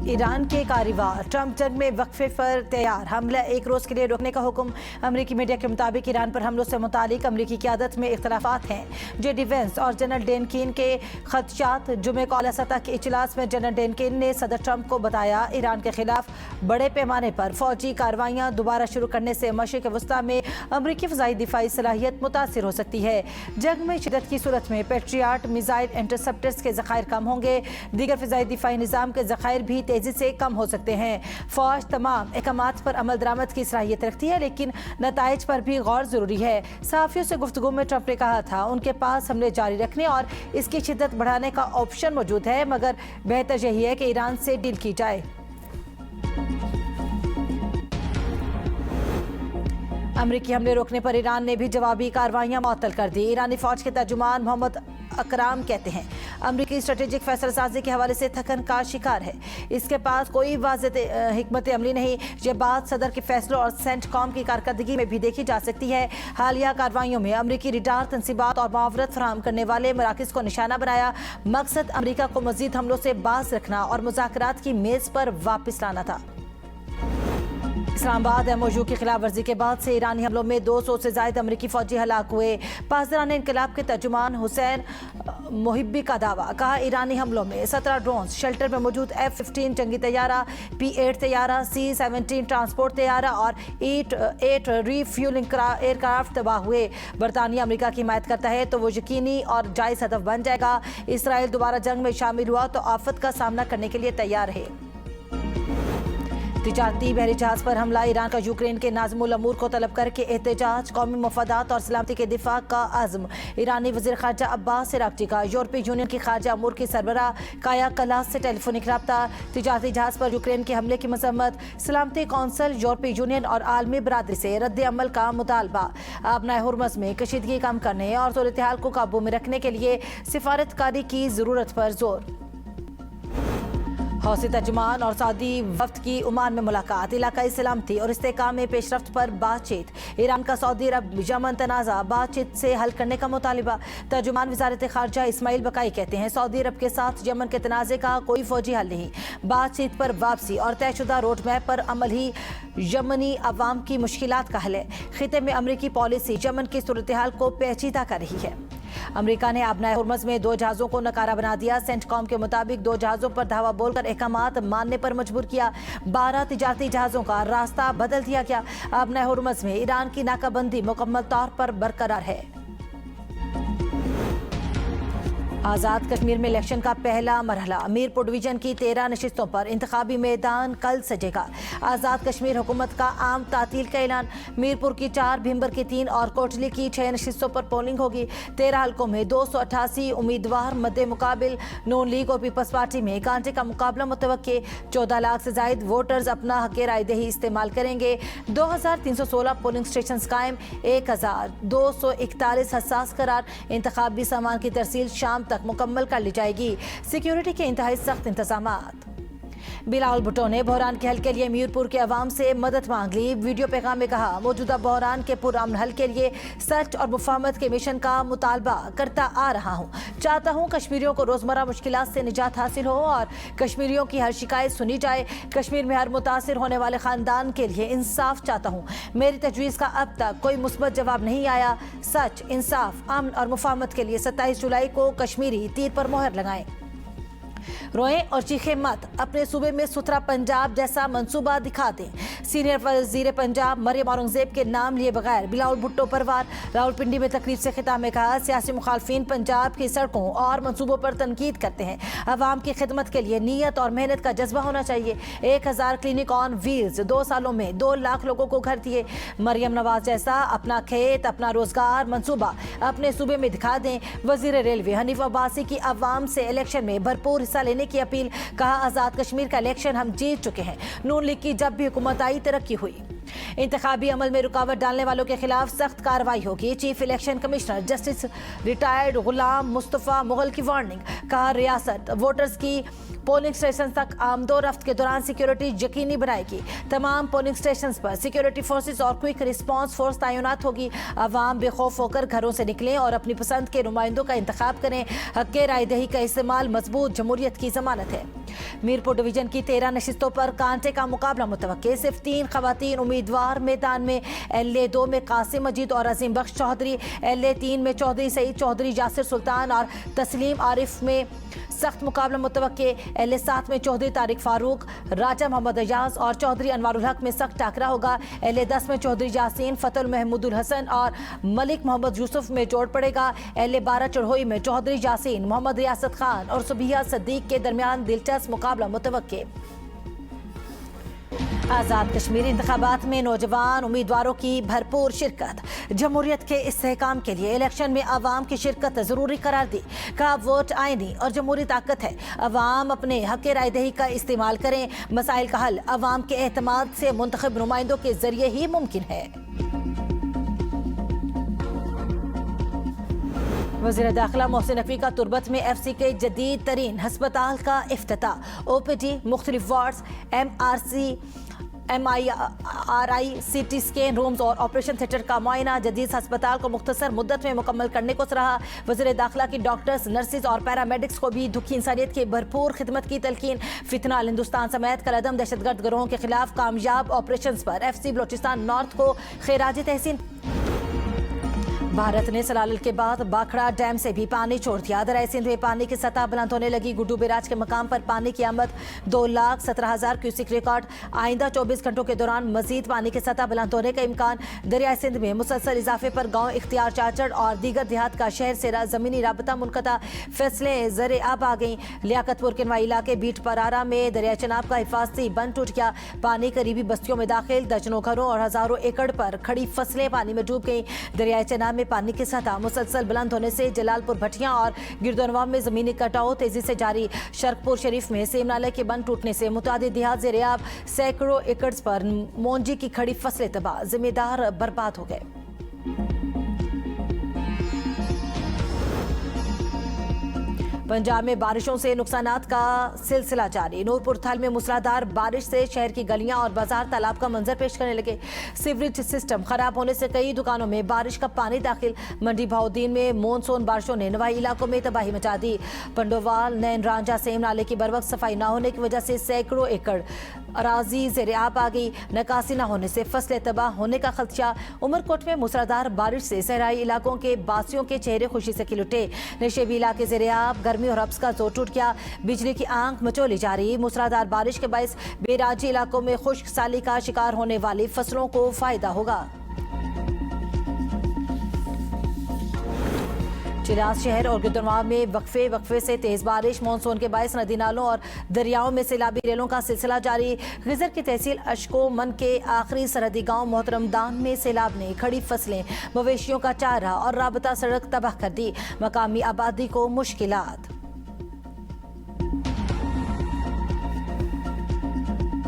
Iran के कार्यवाह, Trump जंग में वक्फे पर तैयार, हमला एक रोज के लिए रोकने का हुक्म। अमरीकी मीडिया के मुताबिक ईरान पर हमलों से मुतालिक अमरीकी क़यादत में इख्तलाफात हैं। जे डिफेंस और जनरल डेनकीन के खदशात। जुमे को आला सतह के इजलास में जनरल डेनकीन ने सदर ट्रंप को बताया, ईरान के खिलाफ बड़े पैमाने पर फौजी कार्रवाइयाँ दोबारा शुरू करने से मशरिक़ वस्ता में अमरीकी फ़ज़ाई दिफाई सलाहियत मुतासिर हो सकती है। जंग में शिदत की सूरत में पेट्रियाट मिसाइल इंटरसेप्टर्स के ज़खायर कम होंगे। दीगर फ़ज़ाई दिफाई निज़ाम के ज़खायर भी तेज़ी से कम हो सकते हैं। फ़ौज तमाम अहकामात पर अमल दरामद की सलाहियत रखती है, लेकिन नताइज पर भी गौर ज़रूरी है। सहाफ़ियों से गुफ्तगू में ट्रंप ने कहा था, उनके पास हमले जारी रखने और इसकी शिद्दत बढ़ाने का ऑप्शन मौजूद है, मगर बेहतर यही है कि ईरान से डील की जाए। अमरीकी हमले रोकने पर ईरान ने भी जवाबी कार्रवाइयां मुअत्तल कर दी। ईरानी फौज के तर्जुमान मोहम्मद अकराम कहते हैं, अमरीकी स्ट्रेटेजिक फैसलासाजी के हवाले से थकन का शिकार है। इसके पास कोई वाज़ेह हिकमत अमली नहीं। ये बात सदर के फैसलों और सेंटकॉम की कारकर्दगी में भी देखी जा सकती है। हालिया कार्रवाइयों में अमरीकी रडार तनसीबात और मुआवरत फराहम करने वाले मराकज़ को निशाना बनाया। मकसद अमरीका को मज़ीद हमलों से बाज रखना और मुज़ाकरात की मेज़ पर वापस लाना था। इस्लामाबाद MOU की खिलाफ वर्जी के बाद से ईरानी हमलों में 200 से ज़ायद अमरीकी फौजी हलाक हुए। पासदारान इंकलाब के तर्जुमान हुसैन मोहिब्बी का दावा, कहा ईरानी हमलों में 17 ड्रोन, शेल्टर में मौजूद F-15 जंगी तैयारा, P-8 तैयारा, C-17 ट्रांसपोर्ट तैयारा और E-8 रीफ्यूलिंग एयरक्राफ्ट तबाह हुए। बरतानिया अमरीका की हिमायत करता है तो वो यकीनी और जायज़ हदफ बन जाएगा। इसराइल दोबारा जंग में शामिल हुआ तो आफत का सामना करने के लिए तैयार है। तिजारती बहरी जहाज पर हमला, ईरान का यूक्रेन के नाज़िमुल अमूर को तलब करके एहतजाज, कौमी मफादात और सलामती के दिफा का आज़म। ईरानी वज़ीर ख़ारजा अब्बास अराग़ची का यूरोपीय यूनियन की ख़ारजा अमूर की सरबराह काया कलास से टेलीफोनिक रब्ता। तिजारती जहाज पर यूक्रेन के हमले की मज़म्मत, सलामती कौंसल, यूरोपीय यूनियन और आलमी बरादरी से रद्द अमल का मुतालबा। आबनाए हुर्मज़ में कशीदगी कम करने और सूरत हाल को काबू में रखने के लिए सिफारतकारी की ज़रूरत पर जोर। हौसी तर्जुमान और सऊदी वफ्द की ओमान में मुलाकात, इलाकाई सलामती और इस्तेहकाम में पेशरफ्त पर बातचीत। ईरान का सऊदी अरब यमन तनाज़ा बातचीत से हल करने का मुतालिबा। तर्जुमान वज़ारत ख़ारजा इस्माइल बकाई कहते हैं, सऊदी अरब के साथ यमन के तनाज़े का कोई फौजी हल नहीं। बातचीत पर वापसी और तयशुदा रोड मैप पर अमल ही यमनी अवाम की मुश्किलात का हल है। खिते में अमरीकी पॉलिसी यमन की सूरत हाल को पेचीदा कर रही है। अमरीका ने आबनाए हुर्मज़ में 2 जहाज़ों को नकारा बना दिया। सेंटकॉम के मुताबिक 2 जहाज़ों पर धावा बोलकर अहकामात मानने पर मजबूर किया। 12 तिजारती जहाज़ों का रास्ता बदल दिया गया। आबनाए हुर्मज़ में ईरान की नाकाबंदी मुकम्मल तौर पर बरकरार है। आज़ाद कश्मीर में इलेक्शन का पहला मरहला, मीरपुर डिवीजन की 13 नशिस्तों पर इंतखाबी मैदान कल सजेगा। आज़ाद कश्मीर हुकूमत का आम तातील का ऐलान। मीरपुर की 4, भीमबर की 3 और कोटली की 6 नशिस्तों पर पोलिंग होगी। 13 हलकों में 288 उम्मीदवार मद्दे मुकाबिल। नून लीग और पीपल्स पार्टी में कांटे का मुकाबला मुतवक्के। 14 लाख से जायद वोटर्स अपना हक रायदही इस्तेमाल करेंगे। 2316 पोलिंग स्टेशन कायम, 1241 हसास करार। इंतखाबी सामान की तरसील शाम तक मुकम्मल कर ली जाएगी। सिक्योरिटी के इंतहाई सख्त इंतजामात। बिलावल भुट्टो ने बहरान के हल के लिए मीरपुर के अवाम से मदद मांग ली। वीडियो पैगाम में कहा, मौजूदा बहरान के पुरअमन हल के लिए सच और मुफाहमत के मिशन का मुतालबा करता आ रहा हूँ। चाहता हूँ कश्मीरियों को रोज़मर्रा मुश्किलात से निजात हासिल हो और कश्मीरियों की हर शिकायत सुनी जाए। कश्मीर में हर मुतासिर होने वाले ख़ानदान के लिए इंसाफ चाहता हूँ। मेरी तजवीज़ का अब तक कोई मुस्बत जवाब नहीं आया। सच, इंसाफ, अमन और मुफाहमत के लिए 27 जुलाई को कश्मीरी तीर पर मोहर लगाएं। रोएं और चीखें मत, अपने सूबे में सुथरा पंजाब जैसा मंसूबा दिखा दें। सीनियर वजीर पंजाब मरियम औरंगजेब के नाम लिए बगैर बिलावल भुट्टो परवार। रावलपिंडी में तकरीब से खिताब में कहा, सियासी मुखालफिन पंजाब की सड़कों और मंसूबों पर तनकीद करते हैं। अवाम की खिदमत के लिए नीयत और मेहनत का जज्बा होना चाहिए। 1000 क्लिनिक ऑन व्हील्स, 2 सालों में 2 लाख लोगों को घर दिए। मरियम नवाज जैसा अपना खेत, अपना रोजगार मंसूबा अपने सूबे में दिखा दें। वजीर रेलवे हनीफ अब्बासी की अवाम से इलेक्शन में भरपूर हिस्सा लेने की अपील। कहा, आजाद कश्मीर का इलेक्शन हम जीत चुके हैं। नून लीग की जब भी हुकूमत आई तरक्की हुई। इंतखाबी अमल में रुकावट डालने वालों के खिलाफ सख्त कार्रवाई होगी। Chief election commissioner justice retired Ghulam Mustafa Mughal की वार्निंग। कहा, रियासत वोटर्स की पोलिंग स्टेशन तक आमदोरफ्त के दौरान सिक्योरिटी यकीनी बनाएगी। तमाम पोलिंग स्टेशन पर सिक्योरिटी फोर्सेस और क्विक रिस्पांस फोर्स तैनात होगी। अवाम बेखौफ होकर घरों से निकलें और अपनी पसंद के नुमाइंदों का इंतखाब करें। हक़ राय दही का इस्तेमाल मजबूत जमहूरियत की जमानत है। मीरपुर डिवीजन की 13 नशिस्तों पर कांटे का मुकाबला मुतवक्के। सिर्फ 3 खवातीन उम्मीदवार मैदान में। LA 2 में कासिम मजीद और अजीम बख्श चौधरी, LA 3 में चौधरी सईद चौधरी, जासिर सुल्तान और तस्लीम आरिफ में सख्त मुकाबला मुतवक्के। LA 7 में चौधरी तारिक फारूक, राजा मोहम्मद एजाज और चौधरी अनवारुल हक में सख्त टाकरा होगा। LA 10 में चौधरी यासीन, फतल महमूदुल हसन और मलिक मोहम्मद यूसुफ में जोड़ पड़ेगा। LA 12 चढ़ोई में चौधरी यासीन, मोहम्मद रियासत खान और सुबिया सदीक के दरमियान दिलचस्प मुकाबला मुतवक्के। आज़ाद कश्मीर इंतखाबात में नौजवान उम्मीदवारों की भरपूर शिरकत। जमहूरियत के इस्तेहकाम के लिए इलेक्शन में अवाम की शिरकत जरूरी करार दी। कहा वोट आईनी और जमहूरी ताकत है, अवाम अपने हक राय दही का इस्तेमाल करें। मसाइल का हल अवाम के एतमाद से मुंतखब नुमाइंदों के जरिए ही मुमकिन है। वज़ीर दाखिला मोहसिन नकवी का तुर्बत में FC के जदीद तरीन हस्पताल का इफ्तिताह। OPD, मुख्तलिफ wards, MRC, MRI, CT scan rooms और ऑपरेशन थिएटर का मुआयना। जदीद हस्पताल को मुख्तसर मुद्दत में मुकम्मल करने को सराहा। वज़ीर दाखिला की डॉक्टर्स, नर्सिस और पैरामेडिक्स को भी दुखी इंसानियत की भरपूर खिदमत की तलकीन। फितना हिंदुस्तान समेत कलअदम दहशतगर्द गिरोहों के खिलाफ कामयाब ऑपरेशन पर FC बलोचिस्तान नॉर्थ को खैराज तहसीन। भारत ने सलाल के बाद बाखड़ा डैम से भी पानी छोड़ दिया। दरियाए सिंध में पानी की सतह बुलंद होने लगी। गुड्डू बैराज के मकाम पर पानी की आमद 2,17,000 क्यूसिक रिकॉर्ड। आइंदा 24 घंटों के दौरान मजीद पानी की सतह बुलंद होने का इम्कान। दरियाए सिंध में मुसलसल इजाफे पर गाँव इख्तियार चाचड़ और दीगर देहात का शहर से जमीनी राबता मुनक़ता। फैसले ज़रे अब आ गई। लियाकतपुर के नवाई इलाके बीट परारा में दरिया चनाब का हिफाजती बंद टूट गया। पानी करीबी बस्तियों में दाखिल। दर्जनों घरों और हजारों एकड़ पर खड़ी फसलें पानी में डूब गई। दरियाए चनाब पानी की सतह मुसलसल बुलंद होने से जलालपुर भटियां और गिरदोनवा में जमीनी कटाव तेजी से जारी। शरकपुर शरीफ में सेम नाले के बंद टूटने से मुतादिद देहात ज़ेरे-आब। सैकड़ों एकड़ पर मोंजी की खड़ी फसलें तबाह, जिम्मेदार बर्बाद हो गए। पंजाब में बारिशों से नुकसानात का सिलसिला जारी। नूरपुर थल में मूसलाधार बारिश से शहर की गलियां और बाजार तालाब का मंजर पेश करने लगे। सीवरेज सिस्टम खराब होने से कई दुकानों में बारिश का पानी दाखिल। मंडी भाउद्दीन में मॉनसून बारिशों ने नवाई इलाकों में तबाही मचा दी। पंडोवाल, नैन रांझा सेम नाले की बरवक्त सफाई न होने की वजह से सैकड़ों एकड़ अराजी ज़ेरे-आब आ गई। नकासी न होने से फसलें तबाह होने का खदशा। उमरकोट में मूसलाधार बारिश से सहराई इलाकों के बासियों के चेहरे खुशी से खिल उठे। नशेबी इलाके ज़ेरे-आब, गर्मी और हब्स का जोर टूट गया। बिजली की आंख मचोली जारी। मूसलाधार बारिश के बायस बेराजी इलाकों में खुश्क साली का शिकार होने वाली फसलों को फायदा होगा। चिराज शहर और गिरदोनवा में वक्फे से तेज बारिश। मानसून के बायस नदी नालों और दरियाओं में सैलाबी रेलों का सिलसिला जारी। खिजर की तहसील अशको-मन के आखिरी सरहदी गांव मोहतरमदान में सैलाब ने खड़ी फसलें, मवेशियों का चारा और राबता सड़क तबाह कर दी। मकामी आबादी को मुश्किलात।